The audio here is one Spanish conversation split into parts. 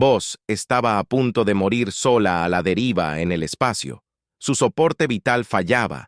Voss estaba a punto de morir sola a la deriva en el espacio. Su soporte vital fallaba.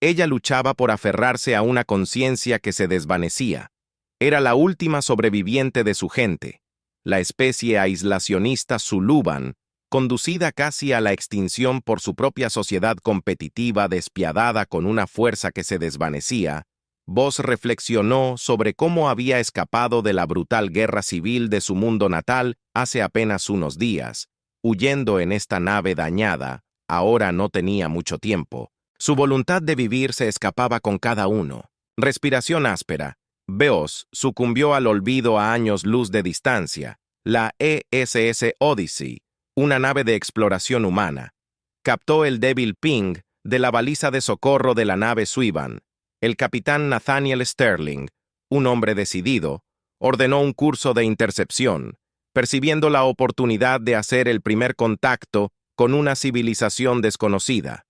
Ella luchaba por aferrarse a una conciencia que se desvanecía. Era la última sobreviviente de su gente, la especie aislacionista Suluban, conducida casi a la extinción por su propia sociedad competitiva despiadada con una fuerza que se desvanecía. Voss reflexionó sobre cómo había escapado de la brutal guerra civil de su mundo natal hace apenas unos días. Huyendo en esta nave dañada, ahora no tenía mucho tiempo. Su voluntad de vivir se escapaba con cada uno. Respiración áspera. Voss sucumbió al olvido a años luz de distancia. La ESS Odyssey, una nave de exploración humana, captó el débil ping de la baliza de socorro de la nave Swivan. El capitán Nathaniel Sterling, un hombre decidido, ordenó un curso de intercepción, percibiendo la oportunidad de hacer el primer contacto con una civilización desconocida.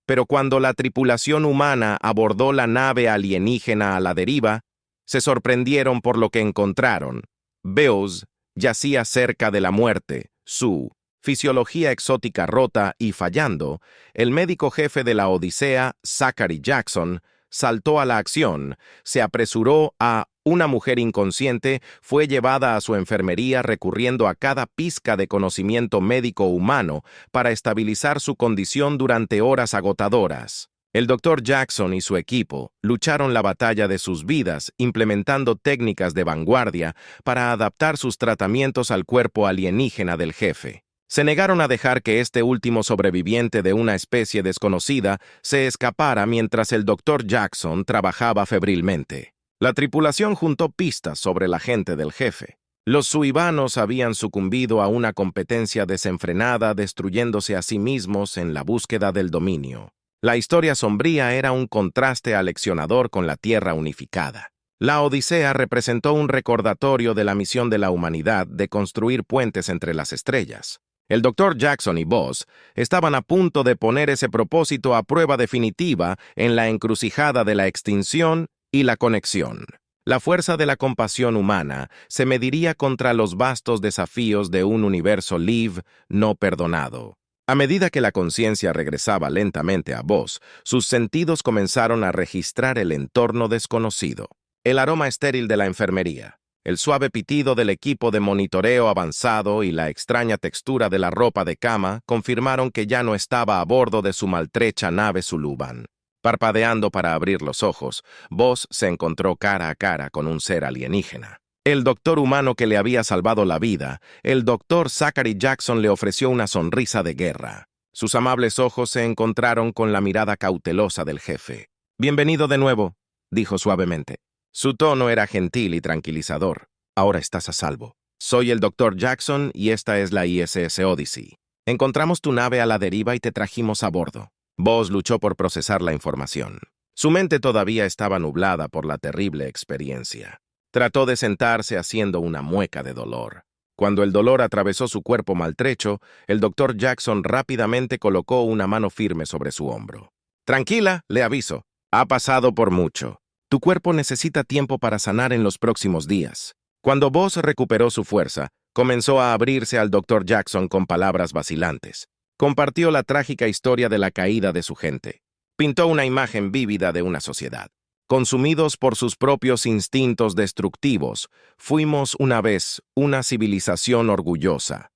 Pero cuando la tripulación humana abordó la nave alienígena a la deriva, se sorprendieron por lo que encontraron. Voss yacía cerca de la muerte, su fisiología exótica rota y fallando. El médico jefe de la Odisea, Zachary Jackson, saltó a la acción, se apresuró a una mujer inconsciente, fue llevada a su enfermería recurriendo a cada pizca de conocimiento médico humano para estabilizar su condición durante horas agotadoras. El Dr. Jackson y su equipo lucharon la batalla de sus vidas implementando técnicas de vanguardia para adaptar sus tratamientos al cuerpo alienígena del jefe. Se negaron a dejar que este último sobreviviente de una especie desconocida se escapara mientras el Dr. Jackson trabajaba febrilmente. La tripulación juntó pistas sobre la gente del jefe. Los suivanos habían sucumbido a una competencia desenfrenada, destruyéndose a sí mismos en la búsqueda del dominio. La historia sombría era un contraste aleccionador con la Tierra unificada. La Odisea representó un recordatorio de la misión de la humanidad de construir puentes entre las estrellas. El Dr. Jackson y Voss estaban a punto de poner ese propósito a prueba definitiva en la encrucijada de la extinción y la conexión. La fuerza de la compasión humana se mediría contra los vastos desafíos de un universo live no perdonado. A medida que la conciencia regresaba lentamente a Voss, sus sentidos comenzaron a registrar el entorno desconocido. El aroma estéril de la enfermería, el suave pitido del equipo de monitoreo avanzado y la extraña textura de la ropa de cama confirmaron que ya no estaba a bordo de su maltrecha nave Suluban. Parpadeando para abrir los ojos, Voss se encontró cara a cara con un ser alienígena. El doctor humano que le había salvado la vida, el doctor Zachary Jackson, le ofreció una sonrisa de guerra. Sus amables ojos se encontraron con la mirada cautelosa del jefe. «Bienvenido de nuevo», dijo suavemente. Su tono era gentil y tranquilizador. «Ahora estás a salvo. Soy el doctor Jackson y esta es la ISS Odyssey. Encontramos tu nave a la deriva y te trajimos a bordo». Voss luchó por procesar la información. Su mente todavía estaba nublada por la terrible experiencia. Trató de sentarse haciendo una mueca de dolor. Cuando el dolor atravesó su cuerpo maltrecho, el Dr. Jackson rápidamente colocó una mano firme sobre su hombro. «Tranquila, le aviso. Ha pasado por mucho. Tu cuerpo necesita tiempo para sanar en los próximos días». Cuando Voss recuperó su fuerza, comenzó a abrirse al Dr. Jackson con palabras vacilantes. Compartió la trágica historia de la caída de su gente. Pintó una imagen vívida de una sociedad. Consumidos por sus propios instintos destructivos, fuimos una vez una civilización orgullosa.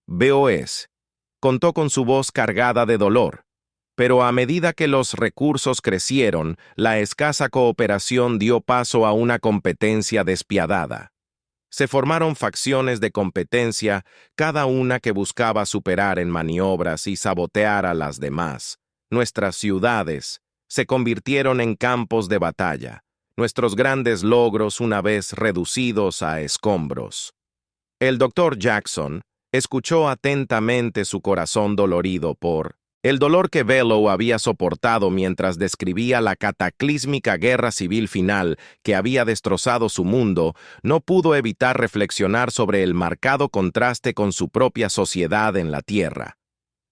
Voss contó con su voz cargada de dolor, pero a medida que los recursos crecieron, la escasa cooperación dio paso a una competencia despiadada. Se formaron facciones de competencia, cada una que buscaba superar en maniobras y sabotear a las demás. Nuestras ciudades se convirtieron en campos de batalla, nuestros grandes logros una vez reducidos a escombros. El Dr. Jackson escuchó atentamente su corazón dolorido por el dolor que Velo había soportado mientras describía la cataclísmica guerra civil final que había destrozado su mundo. No pudo evitar reflexionar sobre el marcado contraste con su propia sociedad en la Tierra.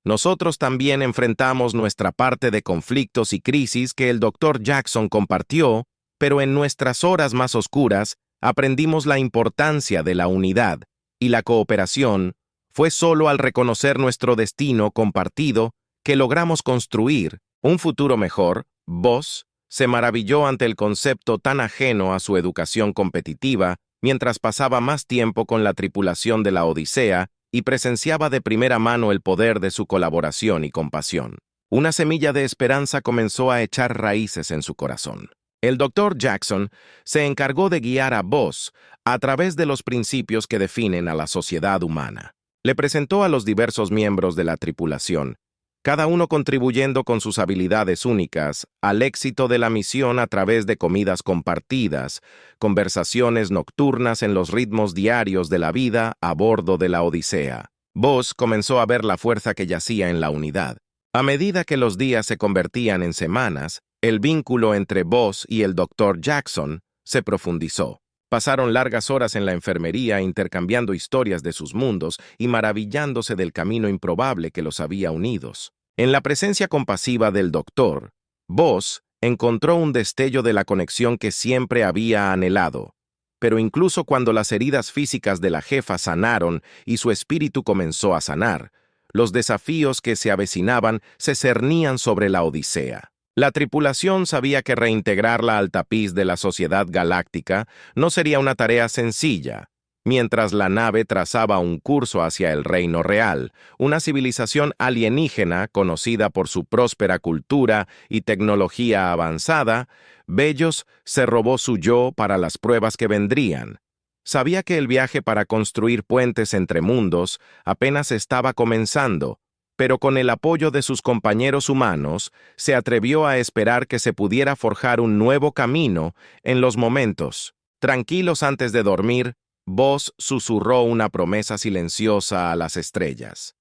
Nosotros también enfrentamos nuestra parte de conflictos y crisis que el Dr. Jackson compartió, pero en nuestras horas más oscuras aprendimos la importancia de la unidad y la cooperación Fue solo al reconocer nuestro destino compartido que logramos construir un futuro mejor. Voss se maravilló ante el concepto tan ajeno a su educación competitiva mientras pasaba más tiempo con la tripulación de la Odisea y presenciaba de primera mano el poder de su colaboración y compasión. Una semilla de esperanza comenzó a echar raíces en su corazón. El Dr. Jackson se encargó de guiar a Voss a través de los principios que definen a la sociedad humana. Le presentó a los diversos miembros de la tripulación, cada uno contribuyendo con sus habilidades únicas al éxito de la misión a través de comidas compartidas, conversaciones nocturnas en los ritmos diarios de la vida a bordo de la Odisea. Voss comenzó a ver la fuerza que yacía en la unidad. A medida que los días se convertían en semanas, el vínculo entre Voss y el Dr. Jackson se profundizó. Pasaron largas horas en la enfermería intercambiando historias de sus mundos y maravillándose del camino improbable que los había unidos. En la presencia compasiva del doctor, Voss encontró un destello de la conexión que siempre había anhelado. Pero incluso cuando las heridas físicas de la jefa sanaron y su espíritu comenzó a sanar, los desafíos que se avecinaban se cernían sobre la Odisea. La tripulación sabía que reintegrarla al tapiz de la sociedad galáctica no sería una tarea sencilla. Mientras la nave trazaba un curso hacia el Reino Real, una civilización alienígena conocida por su próspera cultura y tecnología avanzada, Bellos se robó su yo para las pruebas que vendrían. Sabía que el viaje para construir puentes entre mundos apenas estaba comenzando, pero con el apoyo de sus compañeros humanos, se atrevió a esperar que se pudiera forjar un nuevo camino en los momentos. Tranquilos antes de dormir, Voss susurró una promesa silenciosa a las estrellas.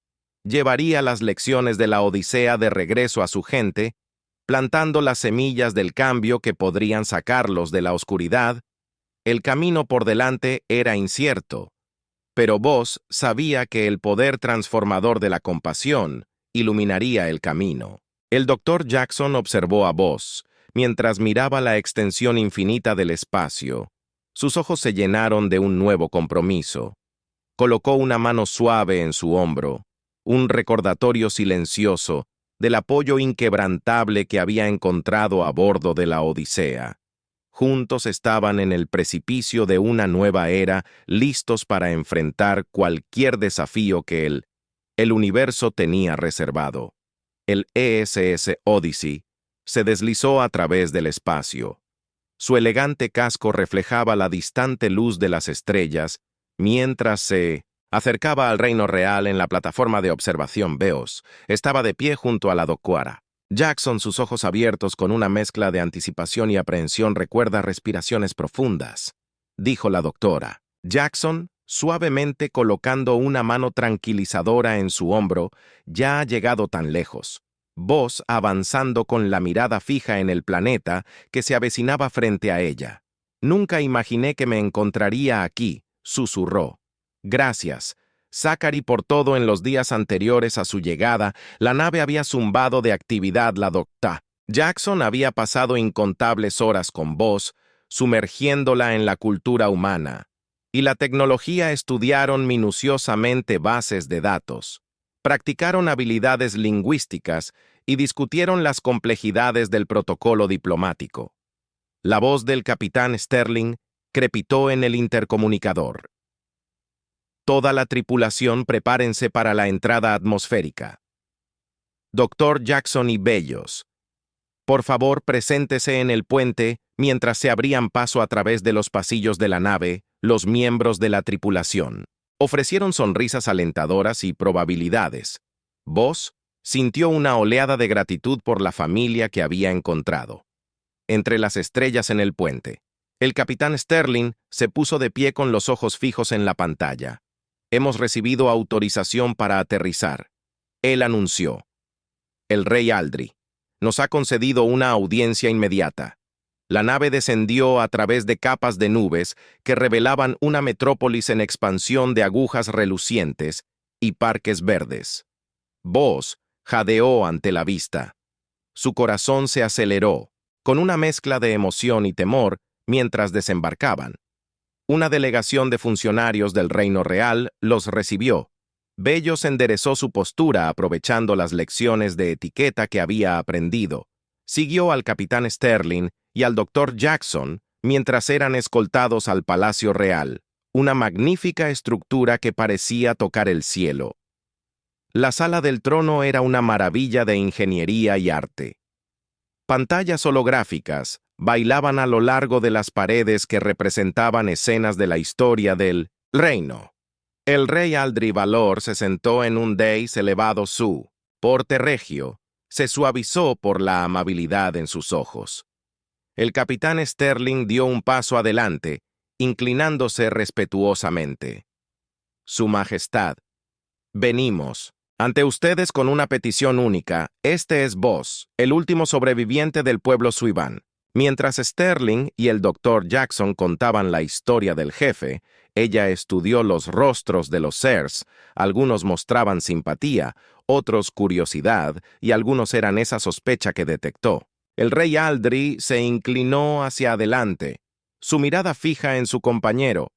Llevaría las lecciones de la Odisea de regreso a su gente, plantando las semillas del cambio que podrían sacarlos de la oscuridad. El camino por delante era incierto, pero Voss sabía que el poder transformador de la compasión iluminaría el camino. El Dr. Jackson observó a Voss mientras miraba la extensión infinita del espacio. Sus ojos se llenaron de un nuevo compromiso. Colocó una mano suave en su hombro, un recordatorio silencioso del apoyo inquebrantable que había encontrado a bordo de la Odisea. Juntos estaban en el precipicio de una nueva era, listos para enfrentar cualquier desafío que el universo tenía reservado. El ESS Odyssey se deslizó a través del espacio. Su elegante casco reflejaba la distante luz de las estrellas, mientras se acercaba al Reino Real en la plataforma de observación Beos. Estaba de pie junto a la docuara. Jackson, sus ojos abiertos con una mezcla de anticipación y aprehensión, recuerda respiraciones profundas, dijo la doctora. Jackson, suavemente colocando una mano tranquilizadora en su hombro, ya ha llegado tan lejos. Voss avanzando con la mirada fija en el planeta que se avecinaba frente a ella. Nunca imaginé que me encontraría aquí, susurró. Gracias, Zachary, por todo. En los días anteriores a su llegada, la nave había zumbado de actividad. La doctora Jackson había pasado incontables horas con Voss, sumergiéndola en la cultura humana, y la tecnología. Estudiaron minuciosamente bases de datos, practicaron habilidades lingüísticas y discutieron las complejidades del protocolo diplomático. La voz del capitán Sterling crepitó en el intercomunicador. Toda la tripulación, prepárense para la entrada atmosférica. Dr. Jackson y Bellos, por favor, preséntese en el puente mientras se abrían paso a través de los pasillos de la nave. Los miembros de la tripulación ofrecieron sonrisas alentadoras y probabilidades. Voss sintió una oleada de gratitud por la familia que había encontrado. Entre las estrellas en el puente, el capitán Sterling se puso de pie con los ojos fijos en la pantalla. Hemos recibido autorización para aterrizar. Él anunció. El rey Aldri nos ha concedido una audiencia inmediata. La nave descendió a través de capas de nubes que revelaban una metrópolis en expansión de agujas relucientes y parques verdes. Voss jadeó ante la vista. Su corazón se aceleró, con una mezcla de emoción y temor, mientras desembarcaban. Una delegación de funcionarios del Reino Real los recibió. Bellos enderezó su postura aprovechando las lecciones de etiqueta que había aprendido. Siguió al capitán Sterling y al doctor Jackson mientras eran escoltados al Palacio Real, una magnífica estructura que parecía tocar el cielo. La sala del trono era una maravilla de ingeniería y arte. Pantallas holográficas bailaban a lo largo de las paredes que representaban escenas de la historia del reino. El rey Aldrivalor se sentó en un dais elevado, su porte regio se suavizó por la amabilidad en sus ojos. El capitán Sterling dio un paso adelante, inclinándose respetuosamente. Su Majestad, venimos ante ustedes con una petición única. Este es Boss, el último sobreviviente del pueblo Suivan. Mientras Sterling y el doctor Jackson contaban la historia del jefe, ella estudió los rostros de los Sirs. Algunos mostraban simpatía, otros curiosidad, y algunos eran esa sospecha que detectó. El rey Aldri se inclinó hacia adelante, su mirada fija en su compañero.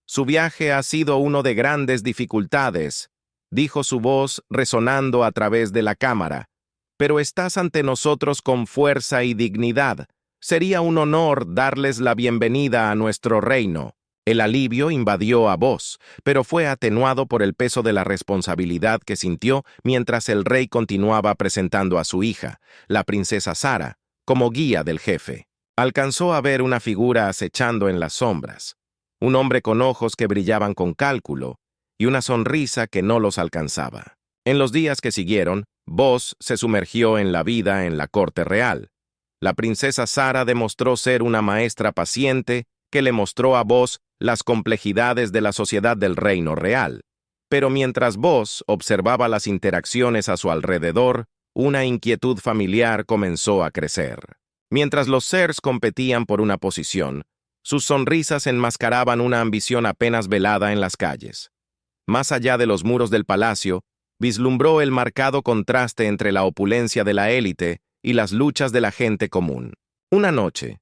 Su viaje ha sido uno de grandes dificultades, dijo su voz resonando a través de la cámara, pero estás ante nosotros con fuerza y dignidad. Sería un honor darles la bienvenida a nuestro reino. El alivio invadió a Boss, pero fue atenuado por el peso de la responsabilidad que sintió mientras el rey continuaba presentando a su hija, la princesa Sara, como guía del jefe. Alcanzó a ver una figura acechando en las sombras, un hombre con ojos que brillaban con cálculo y una sonrisa que no los alcanzaba. En los días que siguieron, Boss se sumergió en la vida en la corte real. La princesa Sara demostró ser una maestra paciente que le mostró a Boss las complejidades de la sociedad del reino real. Pero mientras Boss observaba las interacciones a su alrededor, una inquietud familiar comenzó a crecer. Mientras los Sirs competían por una posición, sus sonrisas enmascaraban una ambición apenas velada en las calles. Más allá de los muros del palacio, vislumbró el marcado contraste entre la opulencia de la élite y las luchas de la gente común. Una noche,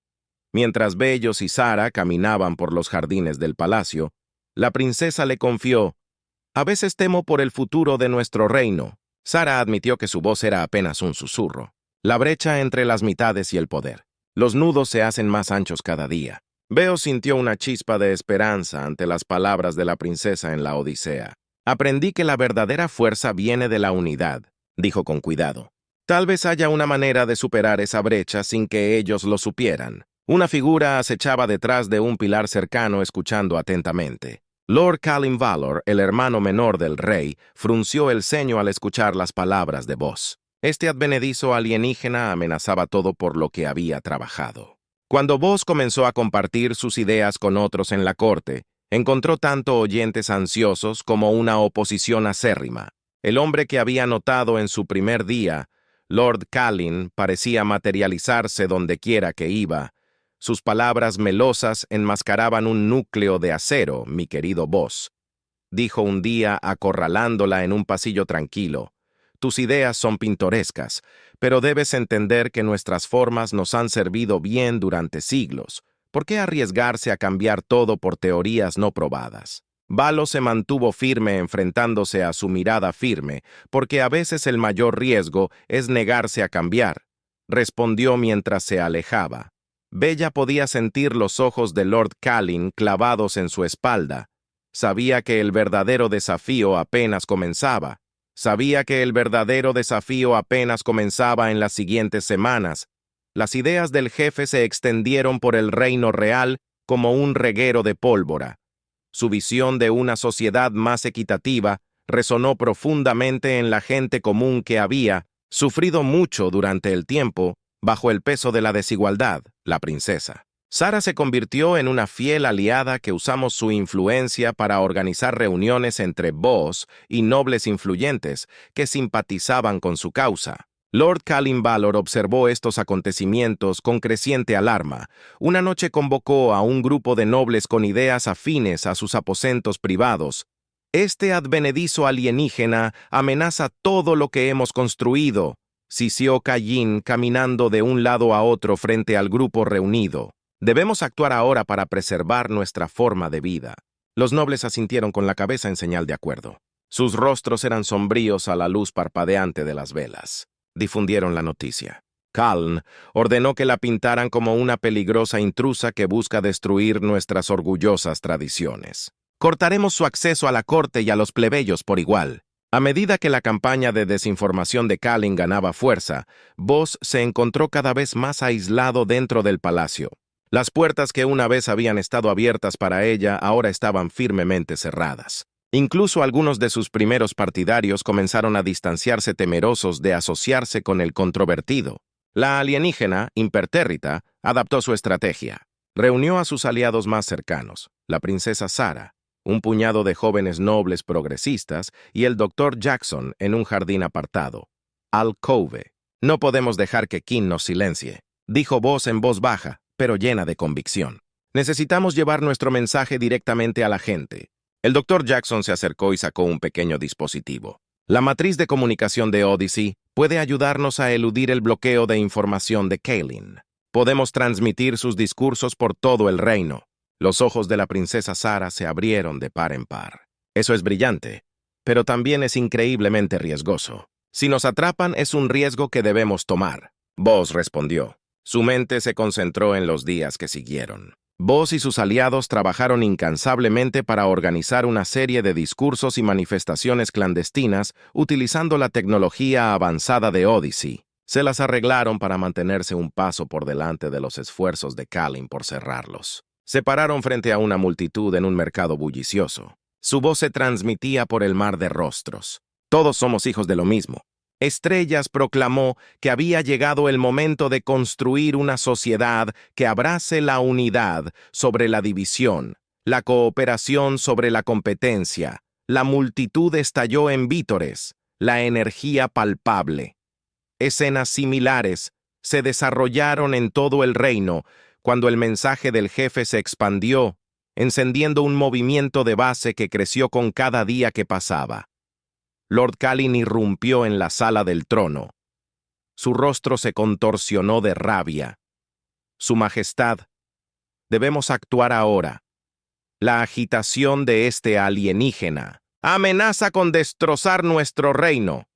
mientras Bellos y Sara caminaban por los jardines del palacio, la princesa le confió: «A veces temo por el futuro de nuestro reino». Sara admitió que su voz era apenas un susurro. La brecha entre las mitades y el poder. Los nudos se hacen más anchos cada día. Beo sintió una chispa de esperanza ante las palabras de la princesa en la Odisea. «Aprendí que la verdadera fuerza viene de la unidad», dijo con cuidado. «Tal vez haya una manera de superar esa brecha sin que ellos lo supieran». Una figura acechaba detrás de un pilar cercano escuchando atentamente. Lord Callum Valor, el hermano menor del rey, frunció el ceño al escuchar las palabras de Boss. Este advenedizo alienígena amenazaba todo por lo que había trabajado. Cuando Boss comenzó a compartir sus ideas con otros en la corte, encontró tanto oyentes ansiosos como una oposición acérrima. El hombre que había notado en su primer día, Lord Callum, parecía materializarse donde quiera que iba. Sus palabras melosas enmascaraban un núcleo de acero, mi querido Boss. Dijo un día acorralándola en un pasillo tranquilo. «Tus ideas son pintorescas, pero debes entender que nuestras formas nos han servido bien durante siglos. ¿Por qué arriesgarse a cambiar todo por teorías no probadas?» Valo se mantuvo firme enfrentándose a su mirada firme, porque a veces el mayor riesgo es negarse a cambiar, respondió mientras se alejaba. Bella podía sentir los ojos de Lord Callum clavados en su espalda. Sabía que el verdadero desafío apenas comenzaba. Sabía que el verdadero desafío apenas comenzaba en las siguientes semanas. Las ideas del jefe se extendieron por el reino real como un reguero de pólvora. Su visión de una sociedad más equitativa resonó profundamente en la gente común que había sufrido mucho durante el tiempo bajo el peso de la desigualdad, la princesa. Sara se convirtió en una fiel aliada que usamos su influencia para organizar reuniones entre Boss y nobles influyentes que simpatizaban con su causa. Lord Callum Valor observó estos acontecimientos con creciente alarma. Una noche convocó a un grupo de nobles con ideas afines a sus aposentos privados. «Este advenedizo alienígena amenaza todo lo que hemos construido», sisió Callin caminando de un lado a otro frente al grupo reunido. «Debemos actuar ahora para preservar nuestra forma de vida». Los nobles asintieron con la cabeza en señal de acuerdo. Sus rostros eran sombríos a la luz parpadeante de las velas. Difundieron la noticia. Kaln ordenó que la pintaran como una peligrosa intrusa que busca destruir nuestras orgullosas tradiciones. Cortaremos su acceso a la corte y a los plebeyos por igual. A medida que la campaña de desinformación de Kalin ganaba fuerza, Voss se encontró cada vez más aislado dentro del palacio. Las puertas que una vez habían estado abiertas para ella ahora estaban firmemente cerradas. Incluso algunos de sus primeros partidarios comenzaron a distanciarse temerosos de asociarse con el controvertido. La alienígena, impertérrita, adaptó su estrategia. Reunió a sus aliados más cercanos, la princesa Sarah, un puñado de jóvenes nobles progresistas y el Dr. Jackson en un jardín apartado. Alcove. No podemos dejar que King nos silencie, dijo Voss en voz baja, pero llena de convicción. Necesitamos llevar nuestro mensaje directamente a la gente. El Dr. Jackson se acercó y sacó un pequeño dispositivo. La matriz de comunicación de Odyssey puede ayudarnos a eludir el bloqueo de información de Kalin. Podemos transmitir sus discursos por todo el reino. Los ojos de la princesa Sarah se abrieron de par en par. Eso es brillante, pero también es increíblemente riesgoso. Si nos atrapan, es un riesgo que debemos tomar. Voss respondió. Su mente se concentró en los días que siguieron. Voss y sus aliados trabajaron incansablemente para organizar una serie de discursos y manifestaciones clandestinas utilizando la tecnología avanzada de Odyssey. Se las arreglaron para mantenerse un paso por delante de los esfuerzos de Kalin por cerrarlos. Se pararon frente a una multitud en un mercado bullicioso. Su voz se transmitía por el mar de rostros. Todos somos hijos de lo mismo. Estrellas proclamó que había llegado el momento de construir una sociedad que abrace la unidad sobre la división, la cooperación sobre la competencia. La multitud estalló en vítores, la energía palpable. Escenas similares se desarrollaron en todo el reino cuando el mensaje del jefe se expandió, encendiendo un movimiento de base que creció con cada día que pasaba. Lord Kalin irrumpió en la sala del trono. Su rostro se contorsionó de rabia. Su Majestad, debemos actuar ahora. La agitación de este alienígena amenaza con destrozar nuestro reino.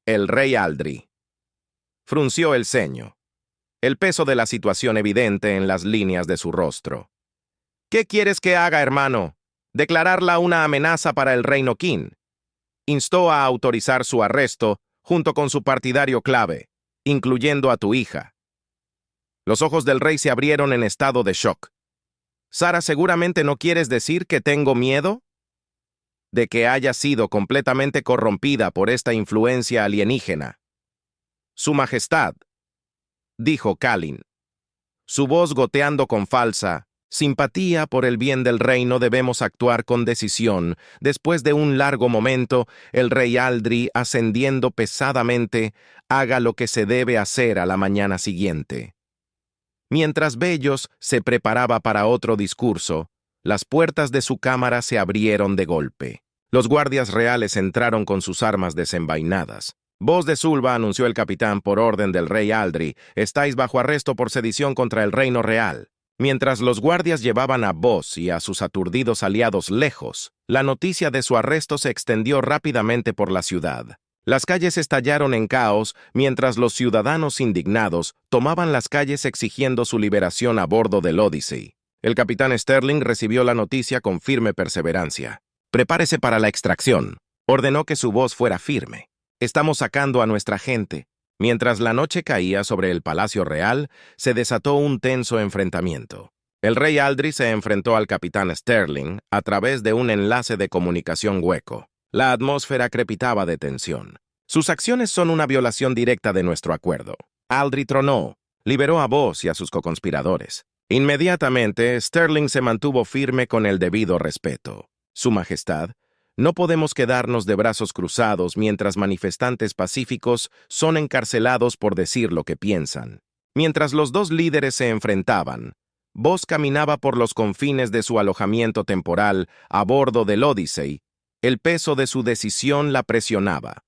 El rey Aldri frunció el ceño, el peso de la situación evidente en las líneas de su rostro. ¿Qué quieres que haga, hermano? ¿Declararla una amenaza para el reino Qin? Instó a autorizar su arresto junto con su partidario clave, incluyendo a tu hija. Los ojos del rey se abrieron en estado de shock. Sarah, ¿seguramente no quieres decir que tengo miedo? ¿De que haya sido completamente corrompida por esta influencia alienígena? Su Majestad, dijo Kalin, su voz goteando con falsa simpatía por el bien del reino. Debemos actuar con decisión. Después de un largo momento, el rey Aldri, ascendiendo pesadamente, haga lo que se debe hacer a la mañana siguiente. Mientras Bellos se preparaba para otro discurso, las puertas de su cámara se abrieron de golpe. Los guardias reales entraron con sus armas desenvainadas. Voz de Sulva, anunció el capitán por orden del rey Aldri, estáis bajo arresto por sedición contra el reino real. Mientras los guardias llevaban a Voss y a sus aturdidos aliados lejos, la noticia de su arresto se extendió rápidamente por la ciudad. Las calles estallaron en caos mientras los ciudadanos indignados tomaban las calles exigiendo su liberación a bordo del Odyssey. El capitán Sterling recibió la noticia con firme perseverancia. «Prepárese para la extracción», ordenó que su voz fuera firme. «Estamos sacando a nuestra gente». Mientras la noche caía sobre el Palacio Real, se desató un tenso enfrentamiento. El rey Aldri se enfrentó al capitán Sterling a través de un enlace de comunicación hueco. La atmósfera crepitaba de tensión. Sus acciones son una violación directa de nuestro acuerdo. Aldri tronó, liberó a Voss y a sus coconspiradores. Inmediatamente, Sterling se mantuvo firme con el debido respeto. Su Majestad, no podemos quedarnos de brazos cruzados mientras manifestantes pacíficos son encarcelados por decir lo que piensan. Mientras los dos líderes se enfrentaban, Voss caminaba por los confines de su alojamiento temporal a bordo del Odyssey. El peso de su decisión la presionaba.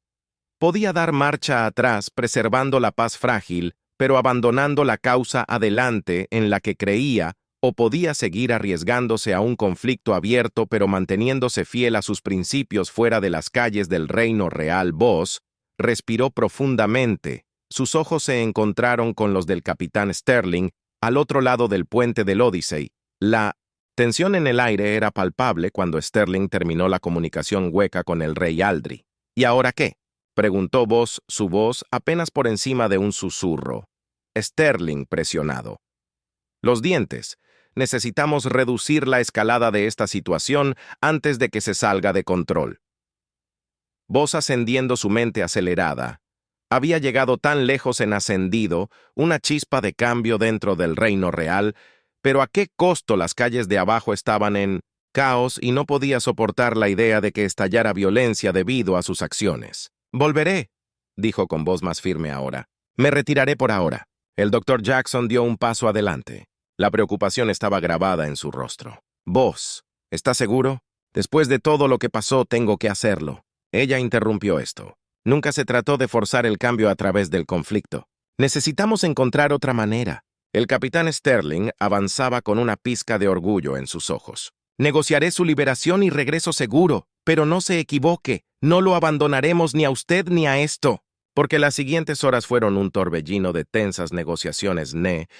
Podía dar marcha atrás preservando la paz frágil, pero abandonando la causa adelante en la que creía, o podía seguir arriesgándose a un conflicto abierto pero manteniéndose fiel a sus principios fuera de las calles del reino real. Boss respiró profundamente. Sus ojos se encontraron con los del capitán Sterling al otro lado del puente del Odyssey. La tensión en el aire era palpable cuando Sterling terminó la comunicación hueca con el rey Aldri. ¿Y ahora qué?, preguntó Boss, su voz apenas por encima de un susurro. Sterling presionado. Los dientes. Necesitamos reducir la escalada de esta situación antes de que se salga de control. Boss, ascendiendo su mente acelerada, había llegado tan lejos en ascendido, una chispa de cambio dentro del reino real, pero a qué costo. Las calles de abajo estaban en caos y no podía soportar la idea de que estallara violencia debido a sus acciones. Volveré, dijo con voz más firme ahora. Me retiraré por ahora. El Dr. Jackson dio un paso adelante. La preocupación estaba grabada en su rostro. Boss, ¿estás seguro? Después de todo lo que pasó, tengo que hacerlo. Ella interrumpió esto. Nunca se trató de forzar el cambio a través del conflicto. Necesitamos encontrar otra manera. El capitán Sterling avanzaba con una pizca de orgullo en sus ojos. Negociaré su liberación y regreso seguro, pero no se equivoque, no lo abandonaremos ni a usted ni a esto. Porque las siguientes horas fueron un torbellino de tensas negociaciones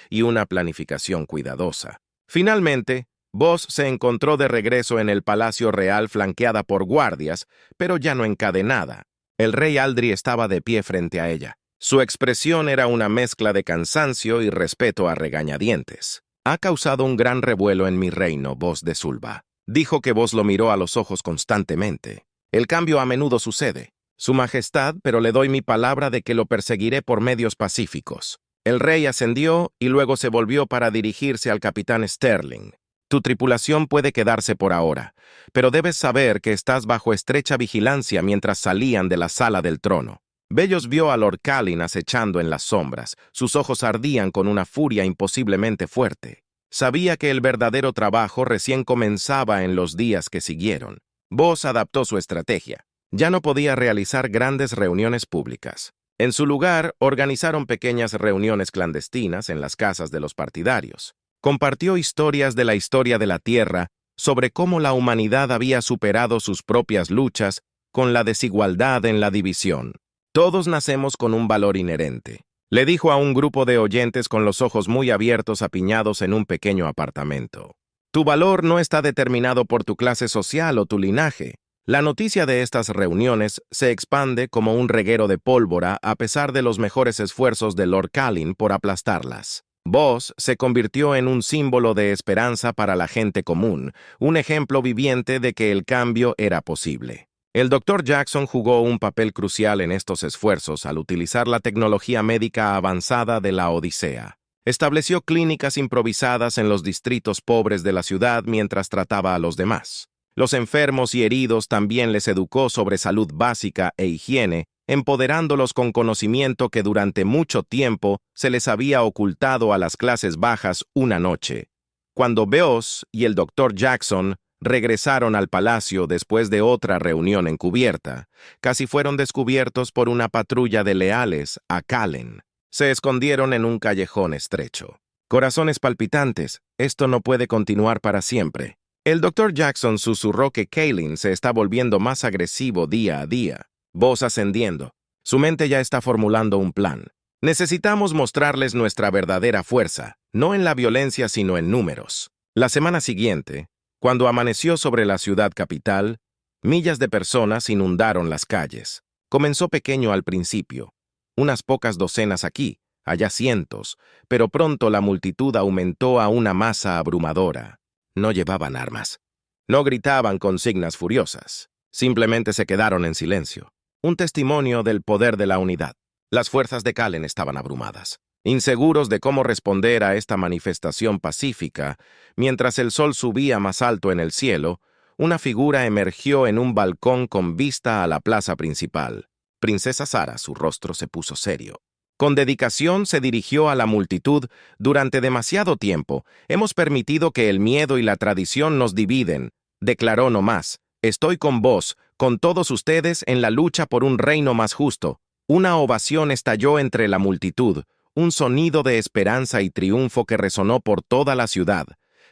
y una planificación cuidadosa. Finalmente, Boss se encontró de regreso en el Palacio Real flanqueada por guardias, pero ya no encadenada. El rey Aldri estaba de pie frente a ella. Su expresión era una mezcla de cansancio y respeto a regañadientes. Ha causado un gran revuelo en mi reino, Boss de Sulba. Dijo que Boss lo miró a los ojos constantemente. El cambio a menudo sucede. Su Majestad, pero le doy mi palabra de que lo perseguiré por medios pacíficos. El rey ascendió y luego se volvió para dirigirse al capitán Sterling. Tu tripulación puede quedarse por ahora, pero debes saber que estás bajo estrecha vigilancia mientras salían de la sala del trono. Bellos vio a Lord Callin acechando en las sombras. Sus ojos ardían con una furia imposiblemente fuerte. Sabía que el verdadero trabajo recién comenzaba en los días que siguieron. Boss adaptó su estrategia. Ya no podía realizar grandes reuniones públicas. En su lugar, organizaron pequeñas reuniones clandestinas en las casas de los partidarios. Compartió historias de la historia de la Tierra sobre cómo la humanidad había superado sus propias luchas con la desigualdad en la división. Todos nacemos con un valor inherente, le dijo a un grupo de oyentes con los ojos muy abiertos apiñados en un pequeño apartamento. Tu valor no está determinado por tu clase social o tu linaje. La noticia de estas reuniones se expande como un reguero de pólvora a pesar de los mejores esfuerzos de Lord Callin por aplastarlas. Boss se convirtió en un símbolo de esperanza para la gente común, un ejemplo viviente de que el cambio era posible. El Dr. Jackson jugó un papel crucial en estos esfuerzos al utilizar la tecnología médica avanzada de la Odisea. Estableció clínicas improvisadas en los distritos pobres de la ciudad mientras trataba a los demás. Los enfermos y heridos también les educó sobre salud básica e higiene, empoderándolos con conocimiento que durante mucho tiempo se les había ocultado a las clases bajas una noche. Cuando Boss y el Dr. Jackson regresaron al palacio después de otra reunión encubierta, casi fueron descubiertos por una patrulla de leales a Callin. Se escondieron en un callejón estrecho. Corazones palpitantes, esto no puede continuar para siempre. El Dr. Jackson susurró que Callin se está volviendo más agresivo día a día. Voz ascendiendo. Su mente ya está formulando un plan. Necesitamos mostrarles nuestra verdadera fuerza, no en la violencia sino en números. La semana siguiente, cuando amaneció sobre la ciudad capital, millas de personas inundaron las calles. Comenzó pequeño al principio. Unas pocas docenas aquí, allá cientos, pero pronto la multitud aumentó a una masa abrumadora. No llevaban armas. No gritaban consignas furiosas. Simplemente se quedaron en silencio. Un testimonio del poder de la unidad. Las fuerzas de Callin estaban abrumadas, inseguros de cómo responder a esta manifestación pacífica. Mientras el sol subía más alto en el cielo, una figura emergió en un balcón con vista a la plaza principal. Princesa Sara, su rostro se puso serio. Con dedicación se dirigió a la multitud. Durante demasiado tiempo hemos permitido que el miedo y la tradición nos dividen. Declaró nomás, estoy con vos, con todos ustedes en la lucha por un reino más justo. Una ovación estalló entre la multitud, un sonido de esperanza y triunfo que resonó por toda la ciudad.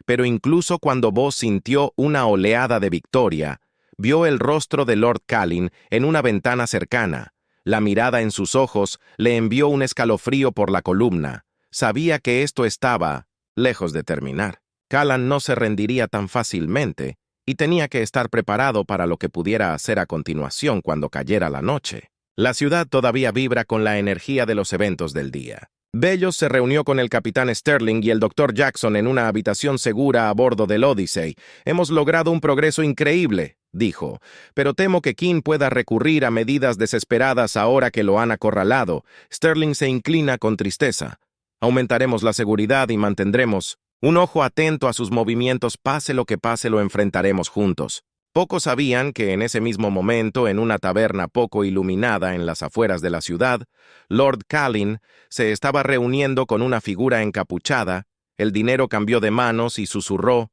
pero incluso cuando Buzz sintió una oleada de victoria, vio el rostro de Lord Callin en una ventana cercana. La mirada en sus ojos le envió un escalofrío por la columna. Sabía que esto estaba lejos de terminar. Callan no se rendiría tan fácilmente y tenía que estar preparado para lo que pudiera hacer a continuación cuando cayera la noche. La ciudad todavía vibra con la energía de los eventos del día. Bellos se reunió con el capitán Sterling y el Dr. Jackson en una habitación segura a bordo del Odyssey. «Hemos logrado un progreso increíble», dijo, «pero temo que King pueda recurrir a medidas desesperadas ahora que lo han acorralado». Sterling se inclina con tristeza. «Aumentaremos la seguridad y mantendremos un ojo atento a sus movimientos. Pase lo que pase, lo enfrentaremos juntos». Pocos sabían que en ese mismo momento, en una taberna poco iluminada en las afueras de la ciudad, Lord Callin se estaba reuniendo con una figura encapuchada. El dinero cambió de manos y susurró: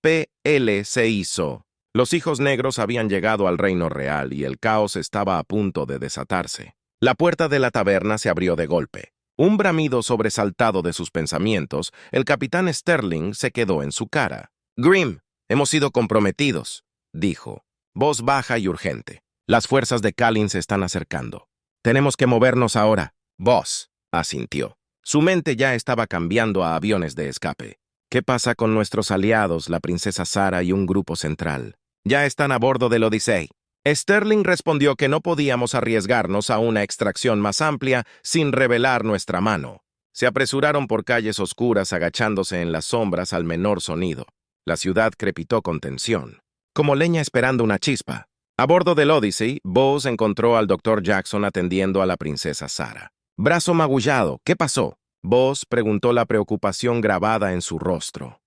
«PL se hizo». Los hijos negros habían llegado al reino real y el caos estaba a punto de desatarse. La puerta de la taberna se abrió de golpe. Un bramido sobresaltado de sus pensamientos, el capitán Sterling se quedó en su cara. «Grim, hemos sido comprometidos», dijo, voz baja y urgente. «Las fuerzas de Callin se están acercando. Tenemos que movernos ahora». «Boss», asintió. Su mente ya estaba cambiando a aviones de escape. «¿Qué pasa con nuestros aliados, la princesa Sarah y un grupo central? Ya están a bordo del Odyssey». Sterling respondió que no podíamos arriesgarnos a una extracción más amplia sin revelar nuestra mano. Se apresuraron por calles oscuras agachándose en las sombras al menor sonido. La ciudad crepitó con tensión, como leña esperando una chispa. A bordo del Odyssey, Buzz encontró al Dr. Jackson atendiendo a la princesa Sarah. «Brazo magullado, ¿qué pasó?». Buzz preguntó, la preocupación grabada en su rostro.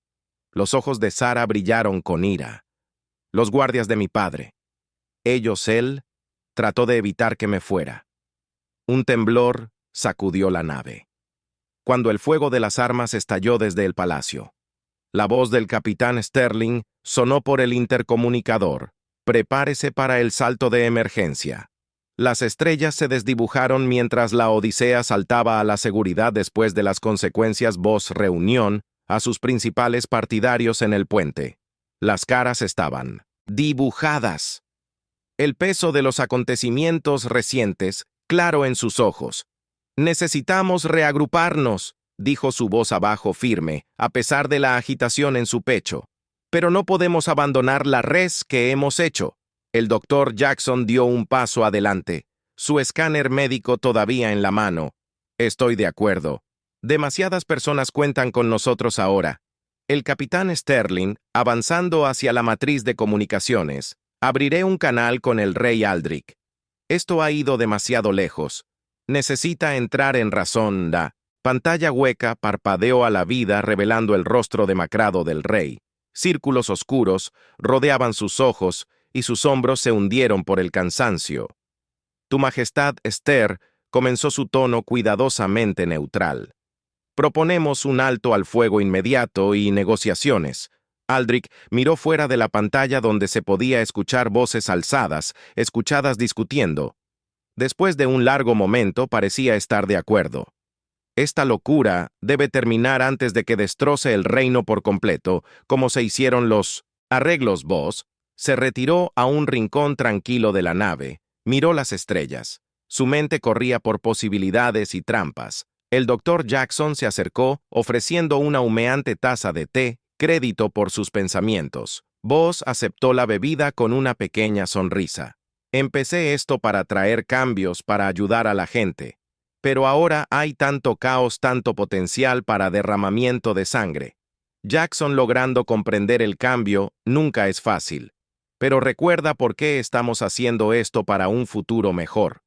Los ojos de Sarah brillaron con ira. «Los guardias de mi padre. Él trató de evitar que me fuera». Un temblor sacudió la nave. Cuando el fuego de las armas estalló desde el palacio, la voz del capitán Sterling sonó por el intercomunicador: «Prepárese para el salto de emergencia». Las estrellas se desdibujaron mientras la Odisea saltaba a la seguridad después de las consecuencias. Buzz reunió a sus principales partidarios en el puente. Las caras estaban dibujadas. El peso de los acontecimientos recientes, claro en sus ojos. «Necesitamos reagruparnos», dijo su voz abajo firme, a pesar de la agitación en su pecho. «Pero no podemos abandonar la res que hemos hecho». El Dr. Jackson dio un paso adelante, su escáner médico todavía en la mano. «Estoy de acuerdo. Demasiadas personas cuentan con nosotros ahora». El capitán Sterling, avanzando hacia la matriz de comunicaciones: «Abriré un canal con el rey Aldrich. Esto ha ido demasiado lejos. Necesita entrar en razón». La pantalla hueca parpadeó a la vida revelando el rostro demacrado del rey. Círculos oscuros rodeaban sus ojos y sus hombros se hundieron por el cansancio. «Tu Majestad Esther», comenzó su tono cuidadosamente neutral. «Proponemos un alto al fuego inmediato y negociaciones». Aldrich miró fuera de la pantalla donde se podía escuchar voces alzadas, escuchadas discutiendo. Después de un largo momento parecía estar de acuerdo. «Esta locura debe terminar antes de que destroce el reino por completo, como se hicieron los arreglos». Buzz se retiró a un rincón tranquilo de la nave, miró las estrellas. Su mente corría por posibilidades y trampas. El Dr. Jackson se acercó, ofreciendo una humeante taza de té, crédito por sus pensamientos. Buzz aceptó la bebida con una pequeña sonrisa. «Empecé esto para traer cambios, para ayudar a la gente. Pero ahora hay tanto caos, tanto potencial para derramamiento de sangre». Jackson, logrando comprender el cambio, nunca es fácil. «Pero recuerda por qué estamos haciendo esto: para un futuro mejor.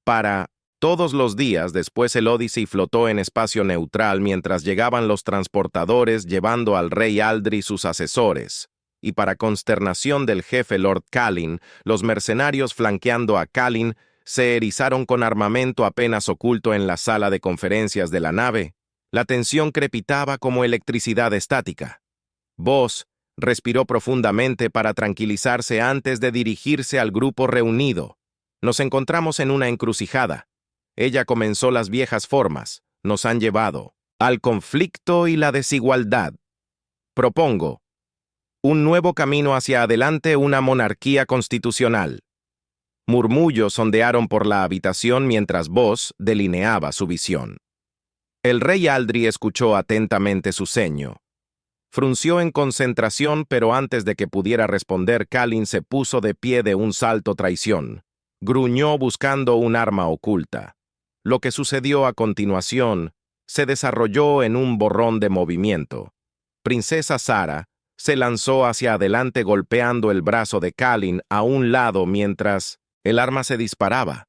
Para...». Todos los días después el Odyssey flotó en espacio neutral mientras llegaban los transportadores llevando al rey Aldrich y sus asesores. Y para consternación del jefe Lord Callin, los mercenarios flanqueando a Callin se erizaron con armamento apenas oculto en la sala de conferencias de la nave. La tensión crepitaba como electricidad estática. Buzz respiró profundamente para tranquilizarse antes de dirigirse al grupo reunido. «Nos encontramos en una encrucijada. Ella comenzó las viejas formas, nos han llevado al conflicto y la desigualdad. Propongo un nuevo camino hacia adelante, una monarquía constitucional. Murmullos sondearon por la habitación mientras Voss delineaba su visión. El rey Aldri escuchó atentamente su ceño. Frunció en concentración, pero antes de que pudiera responder, Kalin se puso de pie de un salto traición. Gruñó buscando un arma oculta. Lo que sucedió a continuación se desarrolló en un borrón de movimiento. Princesa Sara se lanzó hacia adelante golpeando el brazo de Kalin a un lado mientras el arma se disparaba.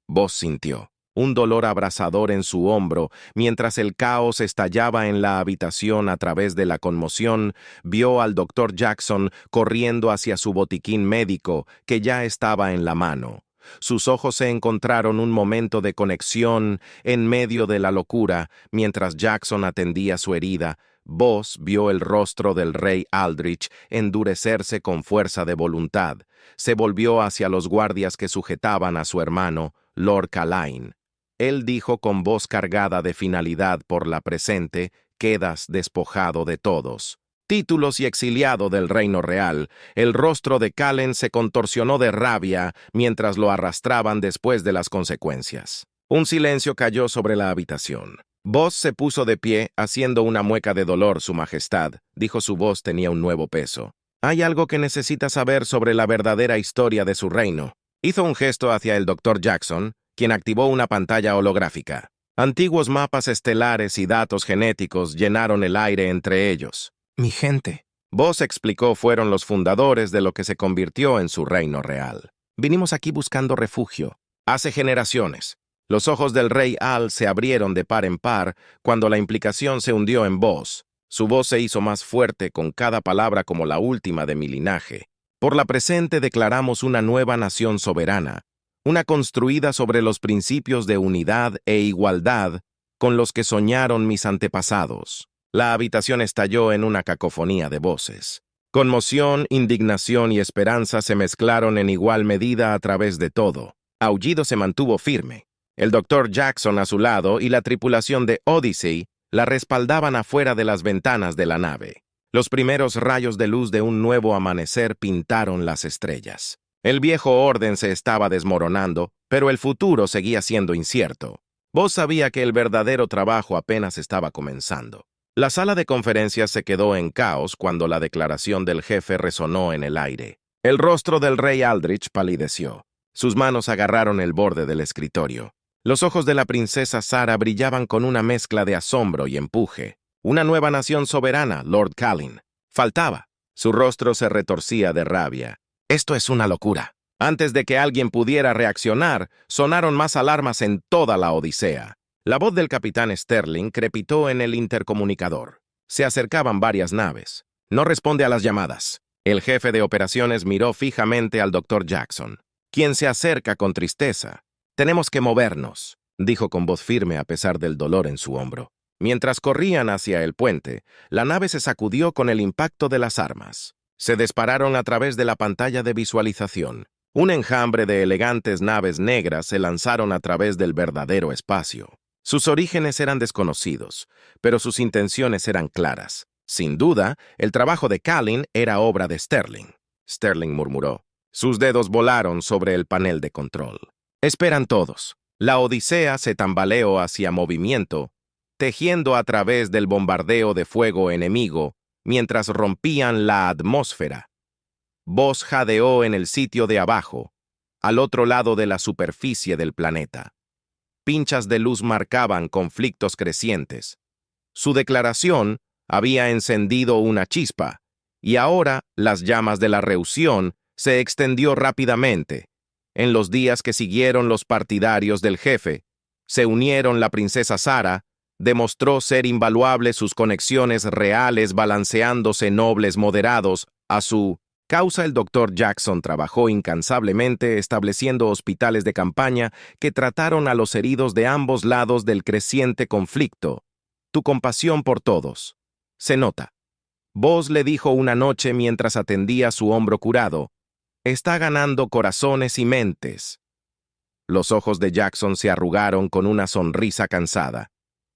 Voss sintió un dolor abrasador en su hombro mientras el caos estallaba en la habitación. A través de la conmoción, vio al Dr. Jackson corriendo hacia su botiquín médico que ya estaba en la mano. Sus ojos se encontraron un momento de conexión en medio de la locura. Mientras Jackson atendía su herida, Voss vio el rostro del rey Aldrich endurecerse con fuerza de voluntad. Se volvió hacia los guardias que sujetaban a su hermano, Lord Calain. Él dijo con voz cargada de finalidad: por la presente, quedas despojado de todos títulos y exiliado del reino real. El rostro de Calain se contorsionó de rabia mientras lo arrastraban después de las consecuencias. Un silencio cayó sobre la habitación. Voss se puso de pie, haciendo una mueca de dolor. Su majestad, dijo, su voz tenía un nuevo peso. Hay algo que necesita saber sobre la verdadera historia de su reino. Hizo un gesto hacia el Dr. Jackson, quien activó una pantalla holográfica. Antiguos mapas estelares y datos genéticos llenaron el aire entre ellos. Mi gente, Voss explicó, fueron los fundadores de lo que se convirtió en su reino real. Vinimos aquí buscando refugio. Hace generaciones. Los ojos del rey Al se abrieron de par en par cuando la implicación se hundió en Voss. Su voz se hizo más fuerte con cada palabra, como la última de mi linaje. Por la presente declaramos una nueva nación soberana, una construida sobre los principios de unidad e igualdad con los que soñaron mis antepasados. La habitación estalló en una cacofonía de voces. Conmoción, indignación y esperanza se mezclaron en igual medida a través de todo. Aullido se mantuvo firme. El Dr. Jackson a su lado y la tripulación de Odyssey la respaldaban afuera de las ventanas de la nave. Los primeros rayos de luz de un nuevo amanecer pintaron las estrellas. El viejo orden se estaba desmoronando, pero el futuro seguía siendo incierto. Voss sabía que el verdadero trabajo apenas estaba comenzando. La sala de conferencias se quedó en caos cuando la declaración del jefe resonó en el aire. El rostro del rey Aldrich palideció. Sus manos agarraron el borde del escritorio. Los ojos de la princesa Sara brillaban con una mezcla de asombro y empuje. Una nueva nación soberana, Lord Calain. Faltaba. Su rostro se retorcía de rabia. Esto es una locura. Antes de que alguien pudiera reaccionar, sonaron más alarmas en toda la Odisea. La voz del capitán Sterling crepitó en el intercomunicador. Se acercaban varias naves. No responde a las llamadas. El jefe de operaciones miró fijamente al Dr. Jackson, quien se acerca con tristeza. Tenemos que movernos, dijo con voz firme a pesar del dolor en su hombro. Mientras corrían hacia el puente, la nave se sacudió con el impacto de las armas. Se dispararon a través de la pantalla de visualización. Un enjambre de elegantes naves negras se lanzaron a través del verdadero espacio. Sus orígenes eran desconocidos, pero sus intenciones eran claras. Sin duda, el trabajo de Calain era obra de Sterling. Sterling murmuró. Sus dedos volaron sobre el panel de control. Esperan todos. La Odisea se tambaleó hacia movimiento, tejiendo a través del bombardeo de fuego enemigo mientras rompían la atmósfera. Voss jadeó en el sitio de abajo, al otro lado de la superficie del planeta. Pinchas de luz marcaban conflictos crecientes. Su declaración había encendido una chispa, y ahora las llamas de la reunión se extendió rápidamente. En los días que siguieron, los partidarios del jefe se unieron. La princesa Sara demostró ser invaluable, sus conexiones reales balanceándose nobles moderados a su causa. El Dr. Jackson trabajó incansablemente estableciendo hospitales de campaña que trataron a los heridos de ambos lados del creciente conflicto. Tu compasión por todos se nota. Voss le dijo una noche mientras atendía su hombro curado. Está ganando corazones y mentes. Los ojos de Jackson se arrugaron con una sonrisa cansada.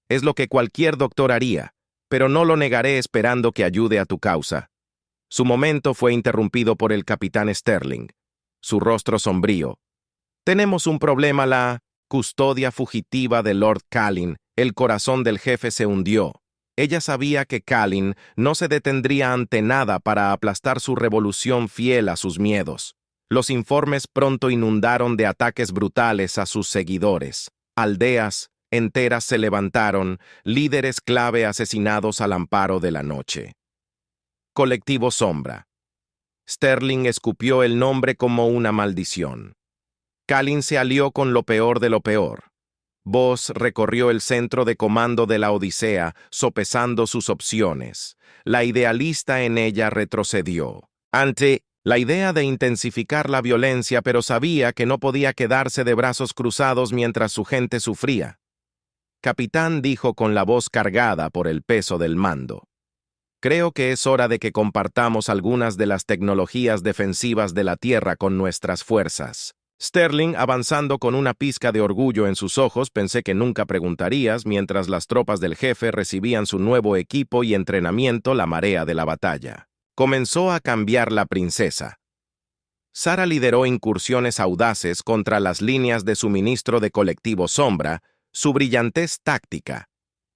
Es lo que cualquier doctor haría. pero no lo negaré esperando que ayude a tu causa. Su momento fue interrumpido por el capitán Sterling, su rostro sombrío. Tenemos un problema, la custodia fugitiva de Lord Callin. El corazón del jefe se hundió. Ella sabía que Callin no se detendría ante nada para aplastar su revolución fiel a sus miedos. Los informes pronto inundaron de ataques brutales a sus seguidores. Aldeas enteras se levantaron, líderes clave asesinados al amparo de la noche. Colectivo Sombra. Sterling escupió el nombre como una maldición. Callin se alió con lo peor de lo peor. Voss recorrió el centro de comando de la Odisea, sopesando sus opciones. La idealista en ella retrocedió ante la idea de intensificar la violencia, pero sabía que no podía quedarse de brazos cruzados mientras su gente sufría. Capitán dijo con la voz cargada por el peso del mando. Creo que es hora de que compartamos algunas de las tecnologías defensivas de la Tierra con nuestras fuerzas. Sterling, avanzando con una pizca de orgullo en sus ojos, pensé que nunca preguntarías mientras las tropas del jefe recibían su nuevo equipo y entrenamiento, la marea de la batalla. Comenzó a cambiar la princesa. Sara lideró incursiones audaces contra las líneas de suministro de Colectivo Sombra, su brillantez táctica.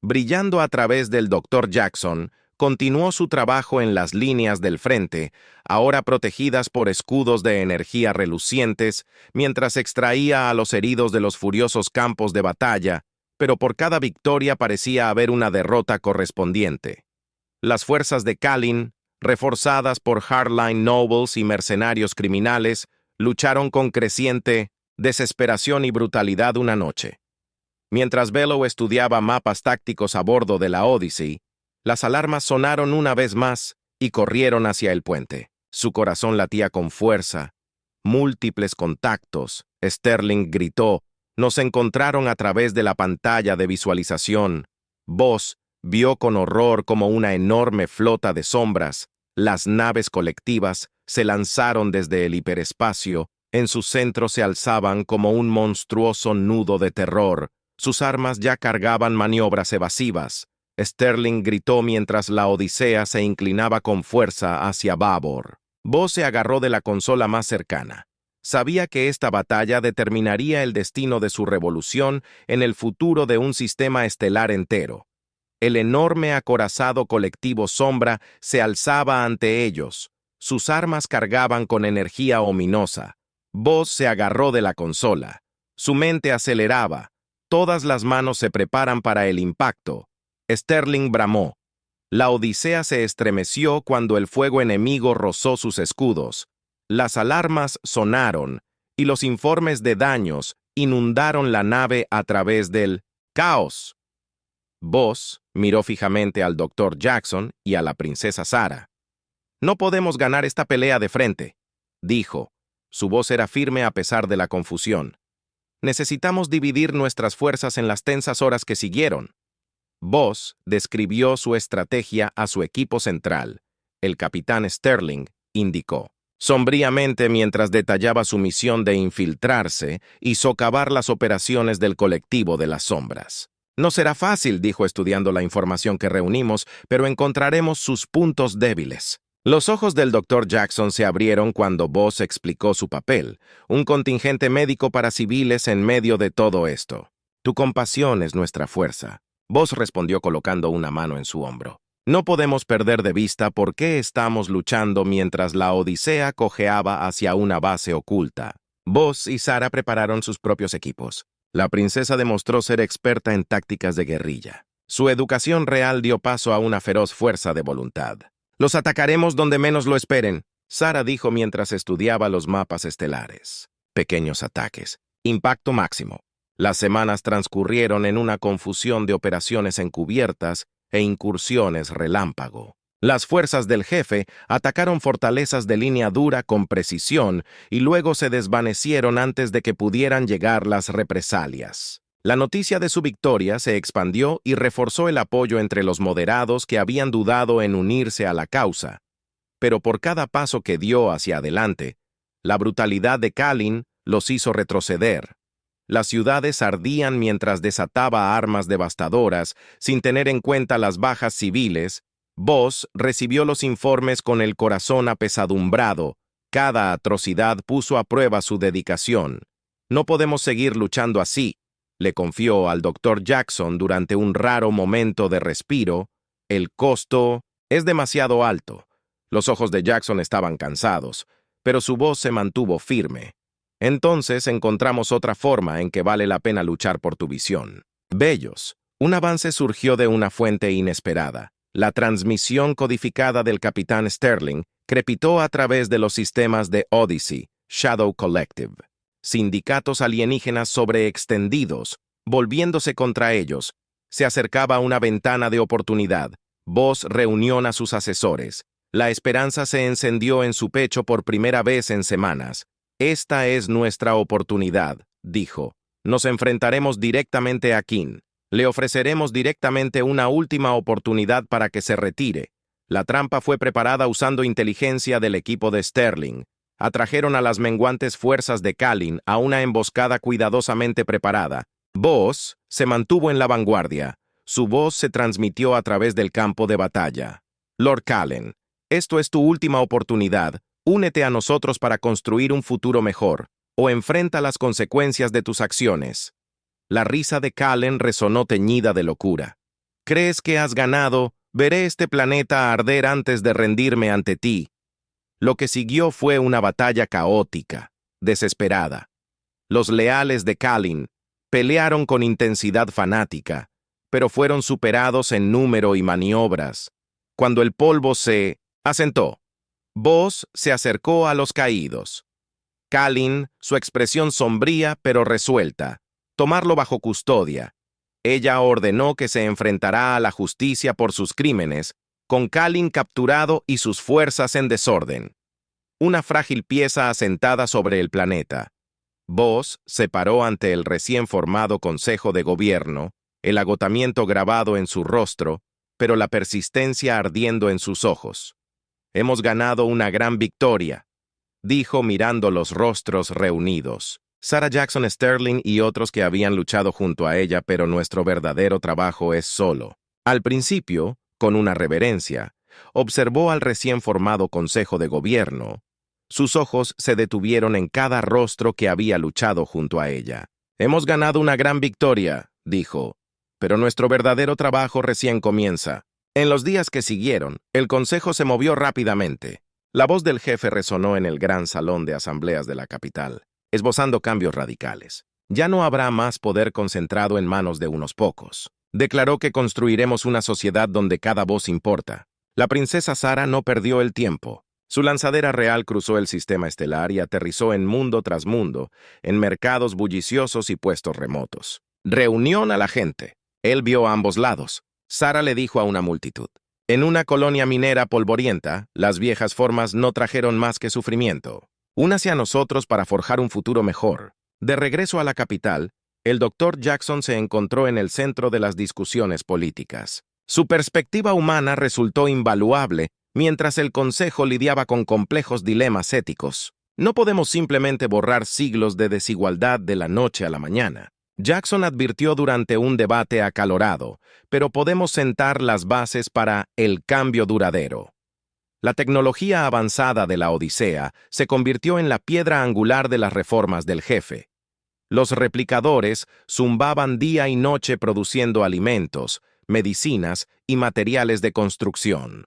Brillando a través del Dr. Jackson, continuó su trabajo en las líneas del frente, ahora protegidas por escudos de energía relucientes, mientras extraía a los heridos de los furiosos campos de batalla, pero por cada victoria parecía haber una derrota correspondiente. Las fuerzas de Callin, reforzadas por hardline nobles y mercenarios criminales, lucharon con creciente desesperación y brutalidad una noche. Mientras Bellow estudiaba mapas tácticos a bordo de la Odyssey, las alarmas sonaron una vez más y corrieron hacia el puente. Su corazón latía con fuerza. Múltiples contactos. Sterling gritó. Nos encontraron a través de la pantalla de visualización. Voss vio con horror como una enorme flota de sombras, las naves colectivas, se lanzaron desde el hiperespacio. En su centro se alzaban como un monstruoso nudo de terror. Sus armas ya cargaban maniobras evasivas. Sterling gritó mientras la Odisea se inclinaba con fuerza hacia babor. Voss se agarró de la consola más cercana. Sabía que esta batalla determinaría el destino de su revolución en el futuro de un sistema estelar entero. El enorme acorazado Colectivo Sombra se alzaba ante ellos. Sus armas cargaban con energía ominosa. Voss se agarró de la consola. Su mente aceleraba. Todas las manos se preparan para el impacto. Sterling bramó. La Odisea se estremeció cuando el fuego enemigo rozó sus escudos. Las alarmas sonaron, y los informes de daños inundaron la nave a través del caos. Voss miró fijamente al Dr. Jackson y a la princesa Sara. No podemos ganar esta pelea de frente, dijo. Su voz era firme a pesar de la confusión. Necesitamos dividir nuestras fuerzas en las tensas horas que siguieron. Voss describió su estrategia a su equipo central. El capitán Sterling indicó, sombríamente mientras detallaba su misión de infiltrarse y socavar las operaciones del colectivo de las sombras. No será fácil, dijo estudiando la información que reunimos, pero encontraremos sus puntos débiles. Los ojos del Dr. Jackson se abrieron cuando Voss explicó su papel, un contingente médico para civiles en medio de todo esto. Tu compasión es nuestra fuerza. Voss respondió colocando una mano en su hombro. No podemos perder de vista por qué estamos luchando mientras la Odisea cojeaba hacia una base oculta. Voss y Sara prepararon sus propios equipos. La princesa demostró ser experta en tácticas de guerrilla. Su educación real dio paso a una feroz fuerza de voluntad. Los atacaremos donde menos lo esperen, Sara dijo mientras estudiaba los mapas estelares. Pequeños ataques. Impacto máximo. Las semanas transcurrieron en una confusión de operaciones encubiertas e incursiones relámpago. Las fuerzas del jefe atacaron fortalezas de línea dura con precisión y luego se desvanecieron antes de que pudieran llegar las represalias. La noticia de su victoria se expandió y reforzó el apoyo entre los moderados que habían dudado en unirse a la causa. Pero por cada paso que dio hacia adelante, la brutalidad de Callin los hizo retroceder. Las ciudades ardían mientras desataba armas devastadoras, sin tener en cuenta las bajas civiles. Voss recibió los informes con el corazón apesadumbrado. Cada atrocidad puso a prueba su dedicación. No podemos seguir luchando así, le confió al Dr. Jackson durante un raro momento de respiro. El costo es demasiado alto. Los ojos de Jackson estaban cansados, pero su voz se mantuvo firme. Entonces encontramos otra forma en que vale la pena luchar por tu visión. Bellos. Un avance surgió de una fuente inesperada. La transmisión codificada del Capitán Sterling crepitó a través de los sistemas de Odyssey, Shadow Collective. Sindicatos alienígenas sobreextendidos, volviéndose contra ellos. Se acercaba una ventana de oportunidad. Voss reunió a sus asesores. La esperanza se encendió en su pecho por primera vez en semanas. Esta es nuestra oportunidad, dijo. Nos enfrentaremos directamente a King. Le ofreceremos directamente una última oportunidad para que se retire. La trampa fue preparada usando inteligencia del equipo de Sterling. Atrajeron a las menguantes fuerzas de Kalin a una emboscada cuidadosamente preparada. Voss se mantuvo en la vanguardia. Su voz se transmitió a través del campo de batalla. Lord Kalin, esto es tu última oportunidad. Únete a nosotros para construir un futuro mejor, o enfrenta las consecuencias de tus acciones. La risa de Kalin resonó teñida de locura. ¿Crees que has ganado? Veré este planeta arder antes de rendirme ante ti. Lo que siguió fue una batalla caótica, desesperada. Los leales de Kalin pelearon con intensidad fanática, pero fueron superados en número y maniobras. Cuando el polvo se asentó, Voss se acercó a los caídos. Kalin, su expresión sombría pero resuelta, tomarlo bajo custodia. Ella ordenó que se enfrentará a la justicia por sus crímenes, con Kalin capturado y sus fuerzas en desorden. Una frágil pieza asentada sobre el planeta. Voss se paró ante el recién formado Consejo de Gobierno, el agotamiento grabado en su rostro, pero la persistencia ardiendo en sus ojos. Hemos ganado una gran victoria, dijo mirando los rostros reunidos. Sarah Jackson Sterling y otros que habían luchado junto a ella, pero nuestro verdadero trabajo es solo. Al principio, con una reverencia, observó al recién formado Consejo de Gobierno. Sus ojos se detuvieron en cada rostro que había luchado junto a ella. Hemos ganado una gran victoria, dijo, pero nuestro verdadero trabajo recién comienza. En los días que siguieron, el Consejo se movió rápidamente. La voz del jefe resonó en el gran salón de asambleas de la capital, esbozando cambios radicales. Ya no habrá más poder concentrado en manos de unos pocos. Declaró que construiremos una sociedad donde cada voz importa. La princesa Sarah no perdió el tiempo. Su lanzadera real cruzó el sistema estelar y aterrizó en mundo tras mundo, en mercados bulliciosos y puestos remotos. Reunió a la gente. Él vio a ambos lados. Sarah le dijo a una multitud. En una colonia minera polvorienta, las viejas formas no trajeron más que sufrimiento. Únase a nosotros para forjar un futuro mejor. De regreso a la capital, el Dr. Jackson se encontró en el centro de las discusiones políticas. Su perspectiva humana resultó invaluable mientras el Consejo lidiaba con complejos dilemas éticos. No podemos simplemente borrar siglos de desigualdad de la noche a la mañana. Jackson advirtió durante un debate acalorado, pero podemos sentar las bases para el cambio duradero. La tecnología avanzada de la Odisea se convirtió en la piedra angular de las reformas del jefe. Los replicadores zumbaban día y noche produciendo alimentos, medicinas y materiales de construcción.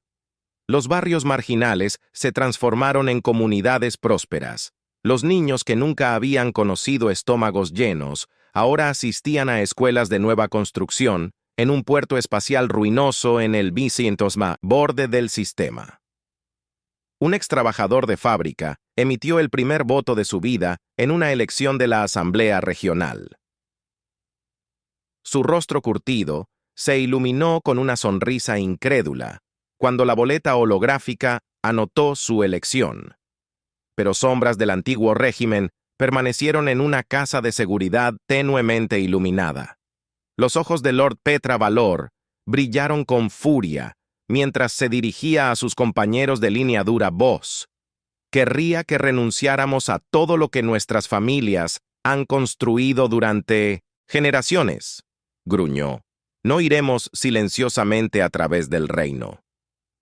Los barrios marginales se transformaron en comunidades prósperas. Los niños que nunca habían conocido estómagos llenos ahora asistían a escuelas de nueva construcción en un puerto espacial ruinoso en el borde del sistema. Un extrabajador de fábrica emitió el primer voto de su vida en una elección de la Asamblea Regional. Su rostro curtido se iluminó con una sonrisa incrédula cuando la boleta holográfica anotó su elección. Pero sombras del antiguo régimen permanecieron en una casa de seguridad tenuemente iluminada. Los ojos de Lord Petra Valor brillaron con furia mientras se dirigía a sus compañeros de línea dura. Voss querría que renunciáramos a todo lo que nuestras familias han construido durante generaciones, gruñó. No iremos silenciosamente a través del reino.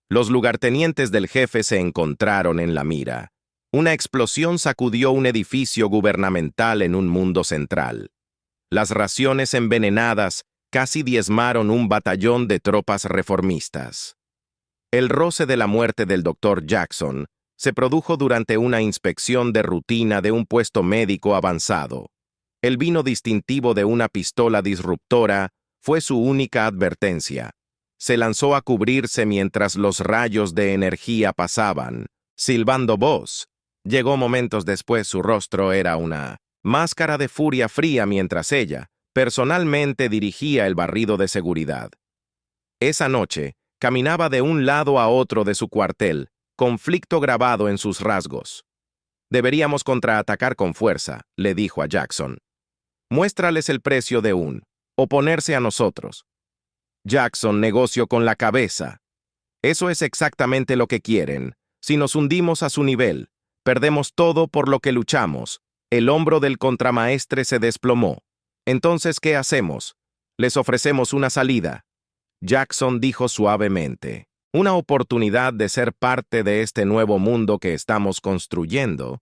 Los lugartenientes del jefe se encontraron en la mira. Una explosión sacudió un edificio gubernamental en un mundo central. Las raciones envenenadas casi diezmaron un batallón de tropas reformistas. El roce de la muerte del Dr. Jackson se produjo durante una inspección de rutina de un puesto médico avanzado. El vino distintivo de una pistola disruptora fue su única advertencia. Se lanzó a cubrirse mientras los rayos de energía pasaban, silbando voz. Llegó momentos después, su rostro era una máscara de furia fría mientras ella, personalmente, dirigía el barrido de seguridad. Esa noche, caminaba de un lado a otro de su cuartel, conflicto grabado en sus rasgos. Deberíamos contraatacar con fuerza, le dijo a Jackson. Muéstrales el precio de oponerse a nosotros. Jackson negoció con la cabeza. Eso es exactamente lo que quieren. Si nos hundimos a su nivel, perdemos todo por lo que luchamos. El hombro del contramaestre se desplomó. Entonces, ¿qué hacemos? Les ofrecemos una salida. Jackson dijo suavemente. Una oportunidad de ser parte de este nuevo mundo que estamos construyendo.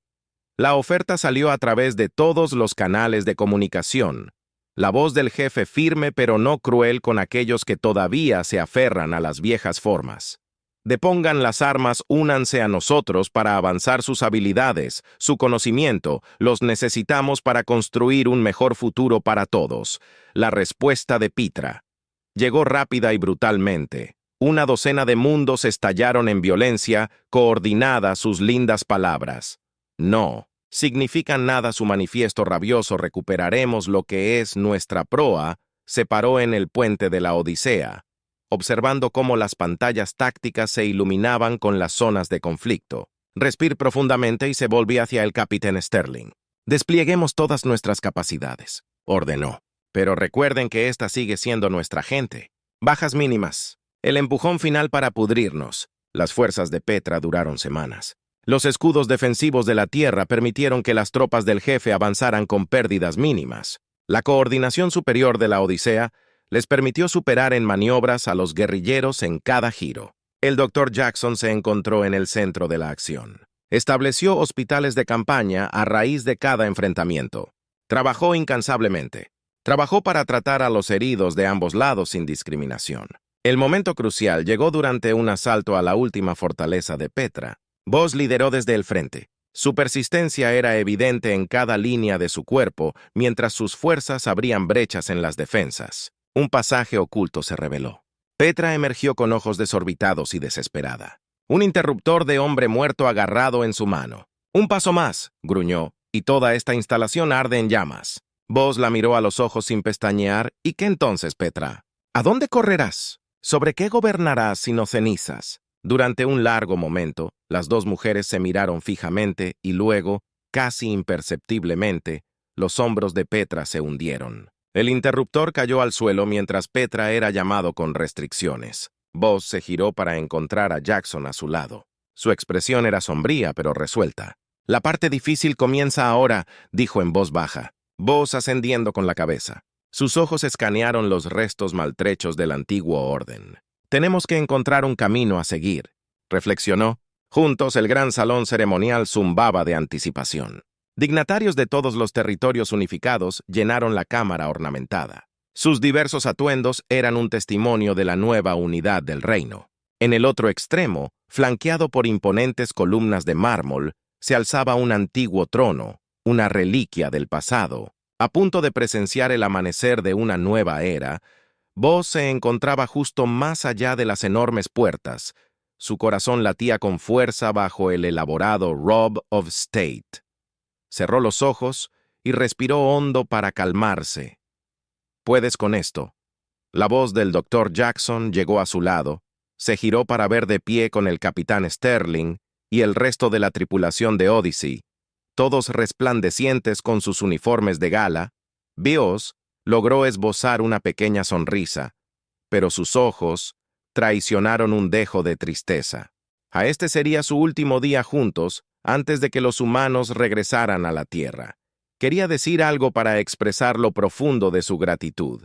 La oferta salió a través de todos los canales de comunicación. La voz del jefe firme pero no cruel con aquellos que todavía se aferran a las viejas formas. Depongan las armas, únanse a nosotros para avanzar sus habilidades, su conocimiento, los necesitamos para construir un mejor futuro para todos. La respuesta de Petra llegó rápida y brutalmente. Una docena de mundos estallaron en violencia, coordinadas sus lindas palabras. No significan nada su manifiesto rabioso. Recuperaremos lo que es nuestra proa. Se paró en el puente de la Odisea, observando cómo las pantallas tácticas se iluminaban con las zonas de conflicto. Respiró profundamente y se volvió hacia el capitán Sterling. Desplieguemos todas nuestras capacidades, ordenó. Pero recuerden que esta sigue siendo nuestra gente. Bajas mínimas. El empujón final para pudrirnos. Las fuerzas de Petra duraron semanas. Los escudos defensivos de la tierra permitieron que las tropas del jefe avanzaran con pérdidas mínimas. La coordinación superior de la Odisea les permitió superar en maniobras a los guerrilleros en cada giro. El Dr. Jackson se encontró en el centro de la acción. Estableció hospitales de campaña a raíz de cada enfrentamiento. Trabajó incansablemente. Trabajó para tratar a los heridos de ambos lados sin discriminación. El momento crucial llegó durante un asalto a la última fortaleza de Petra. Voss lideró desde el frente. Su persistencia era evidente en cada línea de su cuerpo, mientras sus fuerzas abrían brechas en las defensas. Un pasaje oculto se reveló. Petra emergió con ojos desorbitados y desesperada. Un interruptor de hombre muerto agarrado en su mano. «Un paso más», gruñó, «y toda esta instalación arde en llamas». Voss la miró a los ojos sin pestañear. «¿Y qué entonces, Petra? ¿A dónde correrás? ¿Sobre qué gobernarás sino cenizas?» Durante un largo momento, las dos mujeres se miraron fijamente y luego, casi imperceptiblemente, los hombros de Petra se hundieron. El interruptor cayó al suelo mientras Petra era llamado con restricciones. Voss se giró para encontrar a Jackson a su lado. Su expresión era sombría pero resuelta. «La parte difícil comienza ahora», dijo en voz baja. Voss ascendiendo con la cabeza. Sus ojos escanearon los restos maltrechos del antiguo orden. «Tenemos que encontrar un camino a seguir», reflexionó. Juntos el gran salón ceremonial zumbaba de anticipación. Dignatarios de todos los territorios unificados llenaron la cámara ornamentada. Sus diversos atuendos eran un testimonio de la nueva unidad del reino. En el otro extremo, flanqueado por imponentes columnas de mármol, se alzaba un antiguo trono, una reliquia del pasado. A punto de presenciar el amanecer de una nueva era, Voss se encontraba justo más allá de las enormes puertas. Su corazón latía con fuerza bajo el elaborado Robe of State. Cerró los ojos y respiró hondo para calmarse. «Puedes con esto». La voz del Dr. Jackson llegó a su lado, se giró para ver de pie con el capitán Sterling y el resto de la tripulación de Odyssey, todos resplandecientes con sus uniformes de gala. Voss logró esbozar una pequeña sonrisa, pero sus ojos traicionaron un dejo de tristeza. A este sería su último día juntos antes de que los humanos regresaran a la Tierra. Quería decir algo para expresar lo profundo de su gratitud,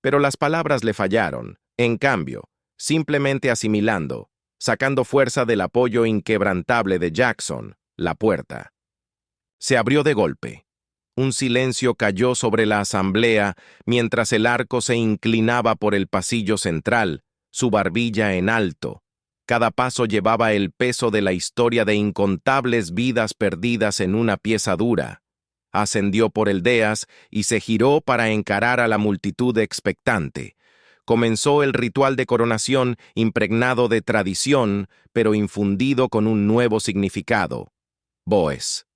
pero las palabras le fallaron. En cambio, simplemente asimilando, sacando fuerza del apoyo inquebrantable de Jackson, la puerta se abrió de golpe. Un silencio cayó sobre la asamblea mientras el arco se inclinaba por el pasillo central, su barbilla en alto. Cada paso llevaba el peso de la historia de incontables vidas perdidas en una pieza dura. Ascendió por el dais y se giró para encarar a la multitud expectante. Comenzó el ritual de coronación impregnado de tradición, pero infundido con un nuevo significado. Boes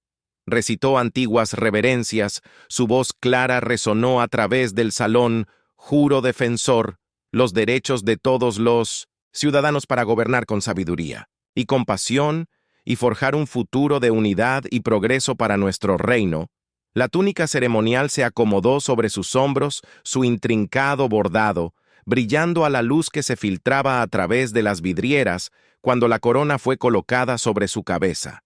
recitó antiguas reverencias, su voz clara resonó a través del salón: juro defensor, los derechos de todos los ciudadanos para gobernar con sabiduría y compasión y forjar un futuro de unidad y progreso para nuestro reino. La túnica ceremonial se acomodó sobre sus hombros, su intrincado bordado, brillando a la luz que se filtraba a través de las vidrieras cuando la corona fue colocada sobre su cabeza.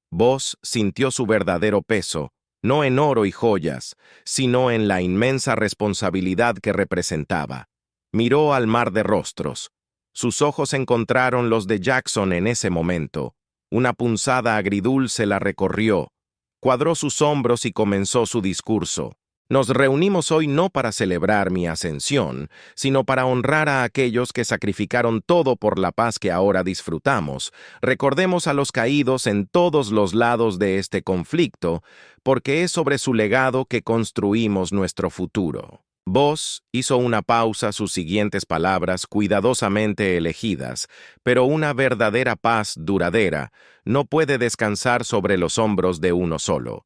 Boes sintió su verdadero peso, no en oro y joyas, sino en la inmensa responsabilidad que representaba. Miró al mar de rostros. Sus ojos encontraron los de Jackson en ese momento. Una punzada agridulce la recorrió. Cuadró sus hombros y comenzó su discurso. Nos reunimos hoy no para celebrar mi ascensión, sino para honrar a aquellos que sacrificaron todo por la paz que ahora disfrutamos. Recordemos a los caídos en todos los lados de este conflicto, porque es sobre su legado que construimos nuestro futuro. Boes hizo una pausa, sus siguientes palabras cuidadosamente elegidas, pero una verdadera paz duradera no puede descansar sobre los hombros de uno solo.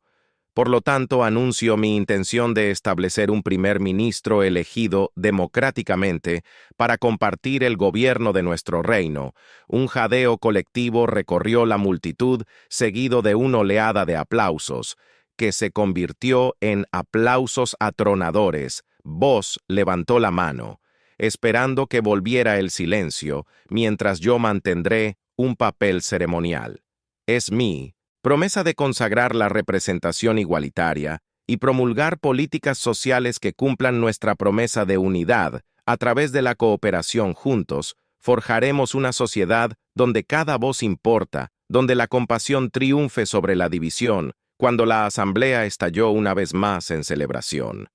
Por lo tanto, anuncio mi intención de establecer un primer ministro elegido democráticamente para compartir el gobierno de nuestro reino. Un jadeo colectivo recorrió la multitud, seguido de una oleada de aplausos, que se convirtió en aplausos atronadores. Boes levantó la mano, esperando que volviera el silencio, mientras yo mantendré un papel ceremonial. Es mi promesa de consagrar la representación igualitaria y promulgar políticas sociales que cumplan nuestra promesa de unidad. A través de la cooperación juntos, forjaremos una sociedad donde cada voz importa, donde la compasión triunfe sobre la división. Cuando la asamblea estalló una vez más en celebración,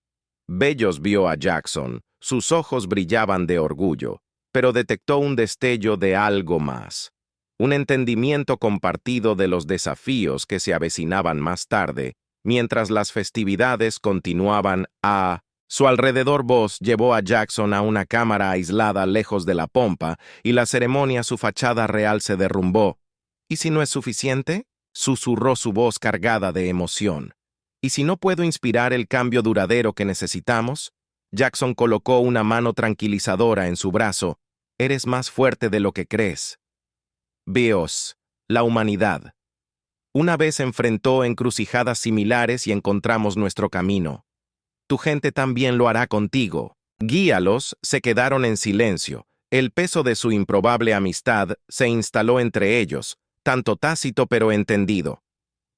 Bellos vio a Jackson. Sus ojos brillaban de orgullo, pero detectó un destello de algo más. Un entendimiento compartido de los desafíos que se avecinaban más tarde, mientras las festividades continuaban a su alrededor. Boes llevó a Jackson a una cámara aislada lejos de la pompa, y la ceremonia, su fachada real, se derrumbó. ¿Y si no es suficiente?, susurró su voz cargada de emoción. ¿Y si no puedo inspirar el cambio duradero que necesitamos? Jackson colocó una mano tranquilizadora en su brazo. Eres más fuerte de lo que crees. Bios, la humanidad. Una vez enfrentó encrucijadas similares y encontramos nuestro camino. Tu gente también lo hará contigo. Guíalos se quedaron en silencio. El peso de su improbable amistad se instaló entre ellos, tanto tácito pero entendido.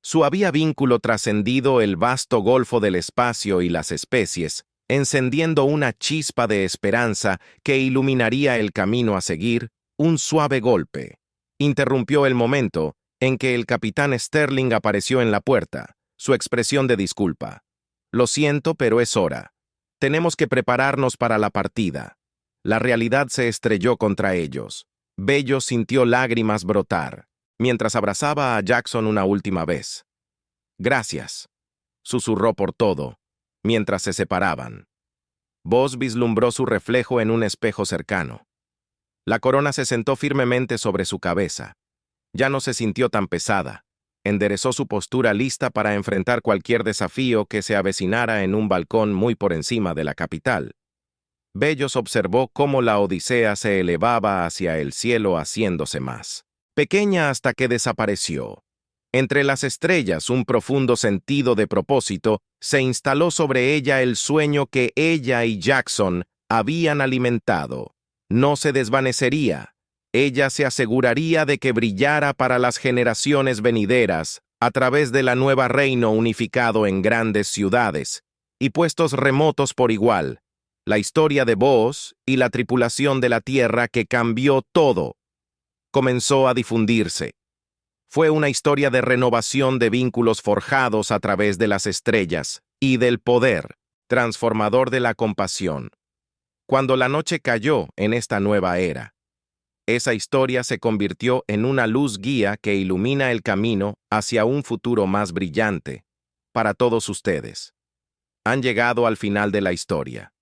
Su había vínculo trascendido el vasto golfo del espacio y las especies, encendiendo una chispa de esperanza que iluminaría el camino a seguir. Un suave golpe interrumpió el momento en que el capitán Sterling apareció en la puerta, su expresión de disculpa. Lo siento, pero es hora. Tenemos que prepararnos para la partida. La realidad se estrelló contra ellos. Bello sintió lágrimas brotar, mientras abrazaba a Jackson una última vez. Gracias, susurró por todo, mientras se separaban. Boes vislumbró su reflejo en un espejo cercano. La corona se sentó firmemente sobre su cabeza. Ya no se sintió tan pesada. Enderezó su postura lista para enfrentar cualquier desafío que se avecinara en un balcón muy por encima de la capital. Bellos observó cómo la Odisea se elevaba hacia el cielo haciéndose más pequeña hasta que desapareció. Entre las estrellas, un profundo sentido de propósito se instaló sobre ella, el sueño que ella y Jackson habían alimentado. No se desvanecería. Ella se aseguraría de que brillara para las generaciones venideras. a través de la nueva reino unificado en grandes ciudades y puestos remotos por igual, la historia de Booz y la tripulación de la Tierra que cambió todo, comenzó a difundirse. Fue una historia de renovación de vínculos forjados a través de las estrellas y del poder transformador de la compasión. Cuando la noche cayó en esta nueva era, esa historia se convirtió en una luz guía que ilumina el camino hacia un futuro más brillante para todos ustedes. Han llegado al final de la historia.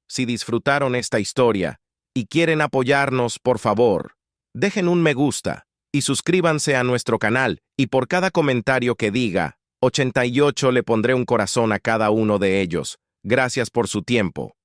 Si disfrutaron esta historia y quieren apoyarnos, por favor, dejen un me gusta y suscríbanse a nuestro canal, y por cada comentario que diga 88 le pondré un corazón a cada uno de ellos. Gracias por su tiempo.